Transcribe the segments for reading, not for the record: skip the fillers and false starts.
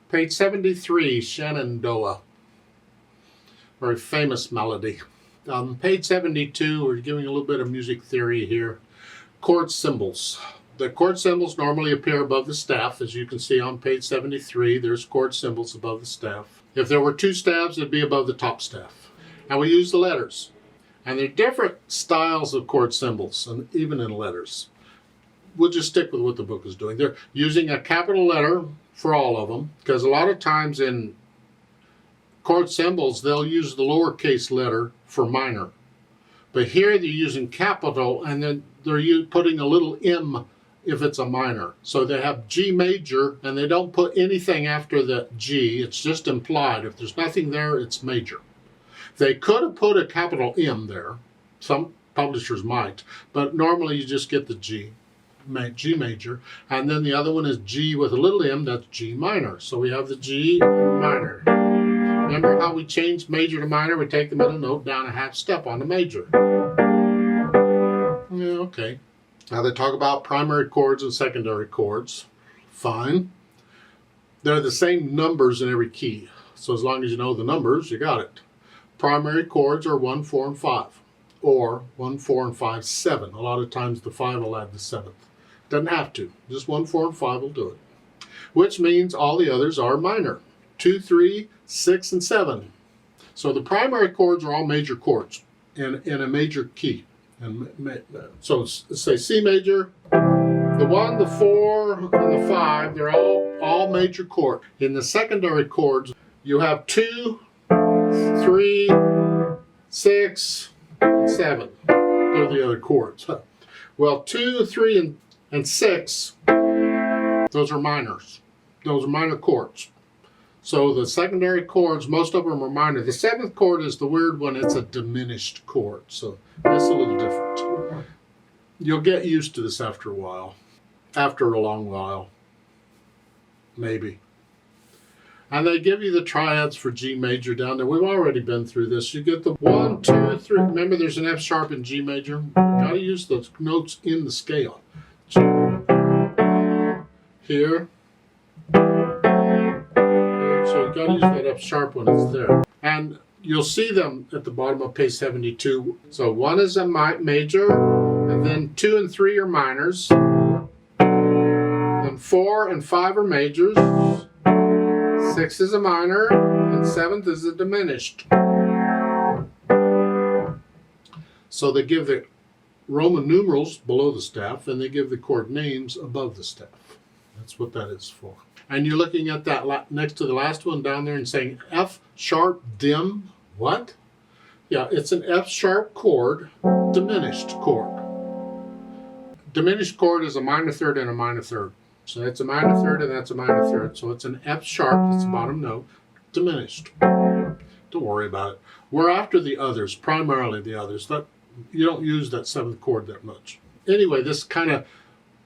Page 73, Shenandoah. Very famous melody. Page 72, we're giving a little bit of music theory here. Chord symbols. The chord symbols normally appear above the staff. As you can see on page 73, there's chord symbols above the staff. If there were two staffs, it'd be above the top staff. And we use the letters. And there are different styles of chord symbols, and even in letters. We'll just stick with what the book is doing. They're using a capital letter for all of them, because a lot of times in chord symbols, they'll use the lowercase letter for minor. But here they're using capital, and then they're putting a little M if it's a minor. So they have G major, and they don't put anything after the G. It's just implied. If there's nothing there, it's major. They could have put a capital M there. Some publishers might. But normally you just get the G major. And then the other one is G with a little m, that's G minor. So we have the G minor. Remember how we changed major to minor? We take the middle note down a half step on the major. Yeah, okay. Now they talk about primary chords and secondary chords. Fine. They're the same numbers in every key. So as long as you know the numbers, you got it. Primary chords are 1, 4, and 5. Or 1, 4, and 5, 7. A lot of times the 5 will add the 7th. Doesn't have to. Just 1, 4, and 5 will do it. Which means all the others are minor. 2, 3, 6, and 7. So the primary chords are all major chords in a major key. And so let's say C major, the 1, the 4, and the 5, they're all major chords. In the secondary chords, you have 2, 3, 6, and 7. They're the other chords. Well, 2, 3, and 6, those are minors. Those are minor chords. So the secondary chords, most of them are minor. The 7th chord is the weird one. It's a diminished chord. So it's a little different. You'll get used to this after a while. After a long while. Maybe. And they give you the triads for G major down there. We've already been through this. You get the 1, 2, 3. Remember there's an F sharp in G major. Got to use those notes in the scale. Here. So you got to use that F sharp when it's there. And you'll see them at the bottom of page 72. So 1 is a major, and then 2 and 3 are minors. Then 4 and 5 are majors. 6 is a minor, and 7th is a diminished. So they give the Roman numerals below the staff, and they give the chord names above the staff. That's what that is for. And you're looking at that next to the last one down there and saying F sharp dim. What? Yeah, it's an F sharp chord, diminished chord. Diminished chord is a minor third and a minor third. So that's a minor third and that's a minor third. So it's an F sharp, that's the bottom note, diminished. Don't worry about it. We're after the others, primarily the others. You don't use that 7th chord that much. Anyway, this kind of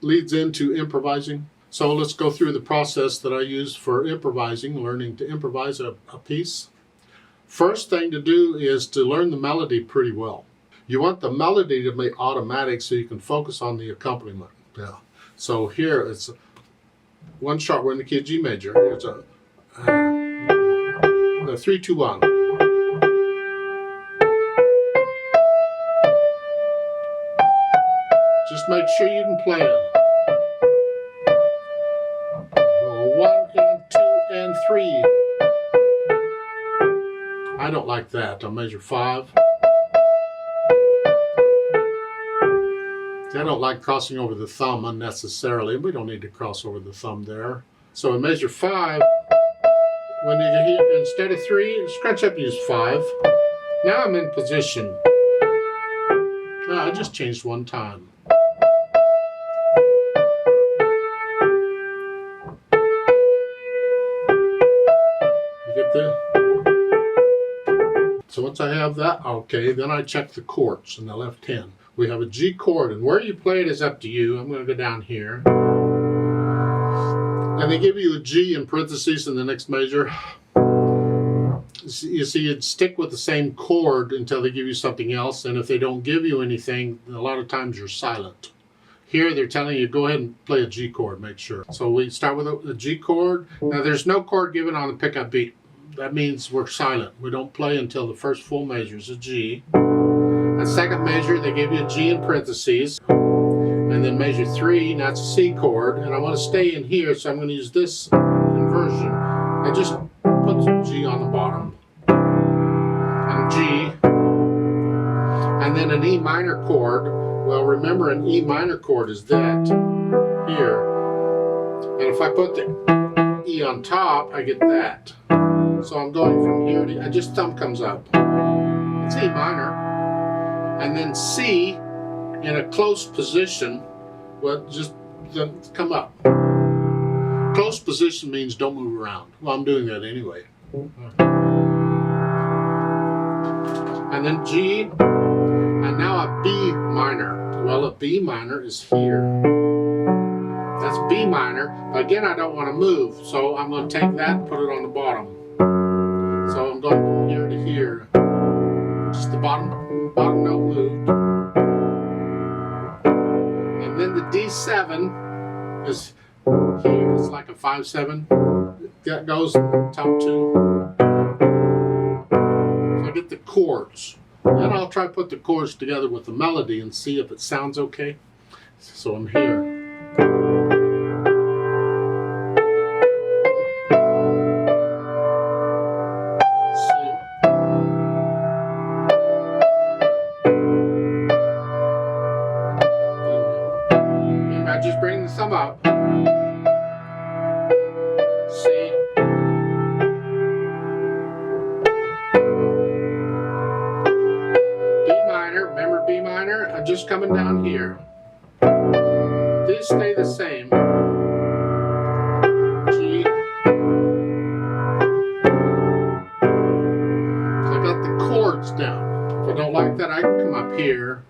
leads into improvising. So let's go through the process that I use for improvising, learning to improvise a piece. First thing to do is to learn the melody pretty well. You want the melody to be automatic so you can focus on the accompaniment. Yeah. So here it's 1 sharp, we're in the key of G major. Here's a 3, 2, 1. Just make sure you can play it. 1 and 2 and 3. I don't like that. I'll measure 5. I don't like crossing over the thumb unnecessarily. We don't need to cross over the thumb there. So in measure 5, when you hear instead of 3, scratch up and use 5. Now I'm in position. I just changed one time. You get the. So once I have that, okay, then I check the chords in the left hand. We have a G chord, and where you play it is up to you. I'm going to go down here. And they give you a G in parentheses in the next measure. You see, you'd stick with the same chord until they give you something else, and if they don't give you anything, a lot of times you're silent. Here they're telling you go ahead and play a G chord, make sure. So we start with a G chord. Now there's no chord given on the pickup beat. That means we're silent. We don't play until the first full measure is a G. And second measure, they give you a G in parentheses. And then measure 3, and that's a C chord. And I want to stay in here, so I'm going to use this inversion. I just put some G on the bottom. And G. And then an E minor chord. Well, remember an E minor chord is that here. And if I put the E on top, I get that. So I'm going from here to, just thumb comes up. It's E minor. And then C in a close position, well, just come up. Close position means don't move around. Well, I'm doing that anyway. And then G, and now a B minor. Well, a B minor is here. That's B minor. But again, I don't want to move, so I'm going to take that and put it on the bottom. So I'm going from here to here. Just the bottom note moved. And then the D7 is here. It's like a 5/7. That goes top 2. So I get the chords. Then I'll try to put the chords together with the melody and see if it sounds okay. So I'm here. Remember, I just bring the thumb up. C. Remember B minor? I'm just coming down here. These stay the same. G. So I got the chords down. If I don't like that, I can come up here.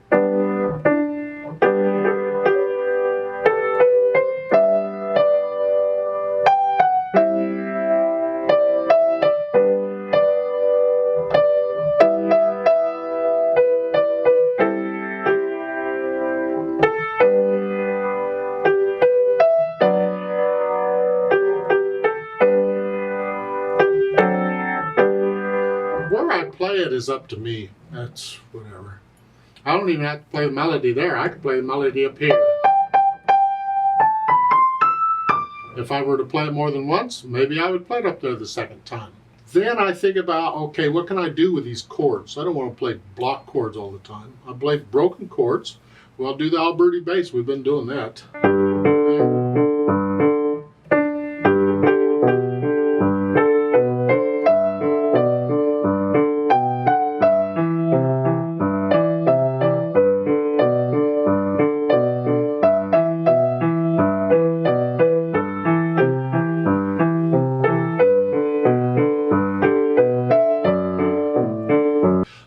Play it is up to me. That's whatever. I don't even have to play the melody there. I could play the melody up here. If I were to play it more than once, maybe I would play it up there the second time. Then I think about, okay, what can I do with these chords? I don't want to play block chords all the time. I play broken chords. Well, I'll do the Alberti bass. We've been doing that.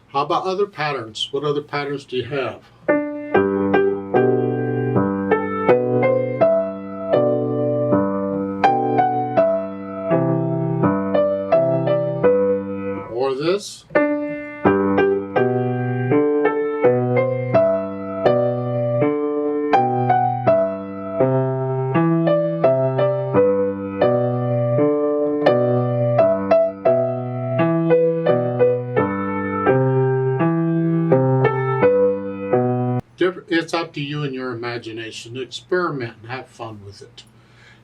How about other patterns? What other patterns do you have? Or this? It's up to you and your imagination. Experiment and have fun with it.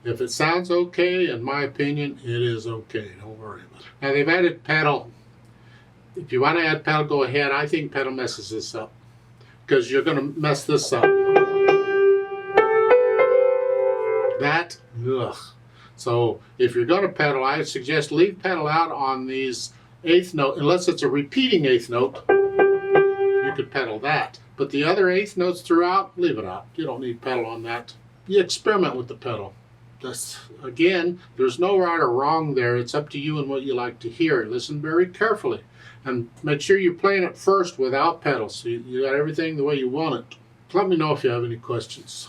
If it sounds okay, in my opinion, it is okay. Don't worry about it. Now they've added pedal. If you want to add pedal, go ahead. I think pedal messes this up because you're going to mess this up. That, ugh. So if you're going to pedal, I suggest leave pedal out on these 8th note, unless it's a repeating 8th note. You could pedal that. But the other 8th notes throughout, leave it out. You don't need pedal on that. You experiment with the pedal. Again, there's no right or wrong there. It's up to you and what you like to hear. Listen very carefully. And make sure you're playing it first without pedals. So you got everything the way you want it. Let me know if you have any questions.